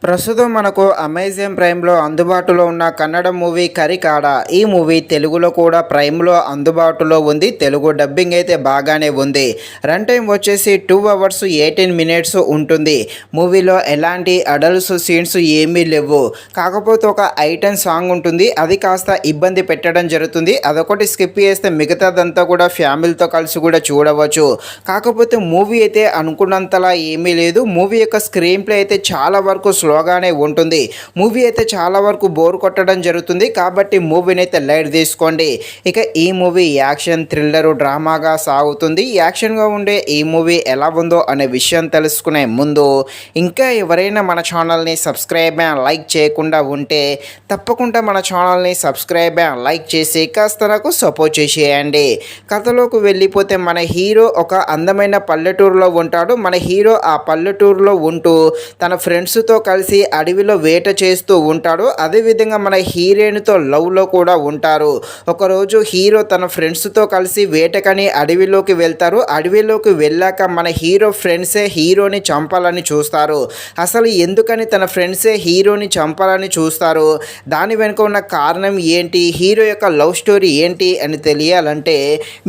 ప్రస్తుతం మనకు అమెజాన్ ప్రైమ్లో అందుబాటులో ఉన్న కన్నడ మూవీ కరికాడ. ఈ మూవీ తెలుగులో కూడా ప్రైమ్లో అందుబాటులో ఉంది. తెలుగు డబ్బింగ్ అయితే బాగానే ఉంది. రన్ టైం వచ్చేసి 2 hours 18 minutes ఉంటుంది. మూవీలో ఎలాంటి అడల్ట్స్ సీన్స్ ఏమీ లేవు. కాకపోతే ఒక ఐటెం సాంగ్ ఉంటుంది, అది కాస్త ఇబ్బంది పెట్టడం జరుగుతుంది. అదొకటి స్కిప్ చేస్తే మిగతాదంతా కూడా ఫ్యామిలీతో కలిసి కూడా చూడవచ్చు. కాకపోతే మూవీ అయితే అనుకున్నంతలా ఏమీ లేదు. మూవీ యొక్క స్క్రీన్ ప్లే అయితే చాలా వరకు స్లోగానే ఉంటుంది. మూవీ అయితే చాలా వరకు బోర్ కొట్టడం జరుగుతుంది. కాబట్టి మూవీని అయితే లైట్ తీసుకోండి. ఇక ఈ మూవీ యాక్షన్, థ్రిల్లర్, డ్రామాగా సాగుతుంది. యాక్షన్గా ఉండే ఈ మూవీ ఎలా ఉందో అనే విషయం తెలుసుకునే ముందు ఇంకా ఎవరైనా మన ఛానల్ని సబ్స్క్రైబ్ అండ్ లైక్ చేయకుండా ఉంటే తప్పకుండా మన ఛానల్ని సబ్స్క్రైబ్ అండ్ లైక్ చేసి కాస్త నాకు సపోర్ట్ చేసేయండి. కథలోకి వెళ్ళిపోతే మన హీరో ఒక అందమైన పల్లెటూరులో ఉంటాడు. మన హీరో ఆ పల్లెటూరులో ఉంటూ తన ఫ్రెండ్స్తో కలిసి అడవిలో వేట చేస్తూ ఉంటాడు. అదేవిధంగా మన హీరోయిన్తో లవ్లో కూడా ఉంటారు. ఒకరోజు హీరో తన ఫ్రెండ్స్తో కలిసి వేటకని అడవిలోకి వెళ్తారు. అడవిలోకి వెళ్ళాక మన హీరో ఫ్రెండ్సే హీరోని చంపాలని చూస్తారు. అసలు ఎందుకని తన ఫ్రెండ్సే హీరోని చంపాలని చూస్తారు, దాని వెనుక ఉన్న కారణం ఏంటి, హీరో యొక్క లవ్ స్టోరీ ఏంటి అని తెలియాలంటే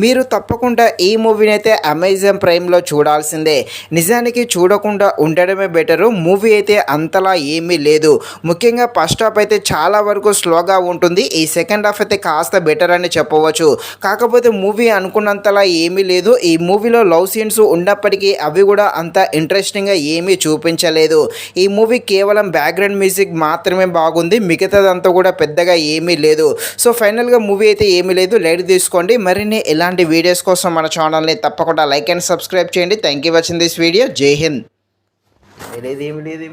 మీరు తప్పకుండా ఈ మూవీని అయితే అమెజాన్ ప్రైమ్లో చూడాల్సిందే. నిజానికి చూడకుండా ఉండడమే బెటరు. మూవీ అయితే అంతలా ఏమీ లేదు. ముఖ్యంగా ఫస్ట్ హాఫ్ అయితే చాలా వరకు స్లోగా ఉంటుంది. ఈ సెకండ్ హాఫ్ అయితే కాస్త బెటర్ అని చెప్పవచ్చు. కాకపోతే మూవీ అనుకున్నంతలా ఏమీ లేదు. ఈ మూవీలో లవ్ సీన్స్ ఉన్నప్పటికీ అవి కూడా అంత ఇంట్రెస్టింగ్గా ఏమీ చూపించలేదు. ఈ మూవీ కేవలం బ్యాక్గ్రౌండ్ మ్యూజిక్ మాత్రమే బాగుంది. మిగతాదంతా కూడా పెద్దగా ఏమీ లేదు. సో ఫైనల్గా మూవీ అయితే ఏమీ లేదు. లైట్ తీసుకోండి. మరిన్ని ఇలాంటి వీడియోస్ కోసం మన ఛానల్ని తప్పకుండా లైక్ అండ్ సబ్స్క్రైబ్ చేయండి. Thank you watching this video. జై హింద్. ఏం లేదు.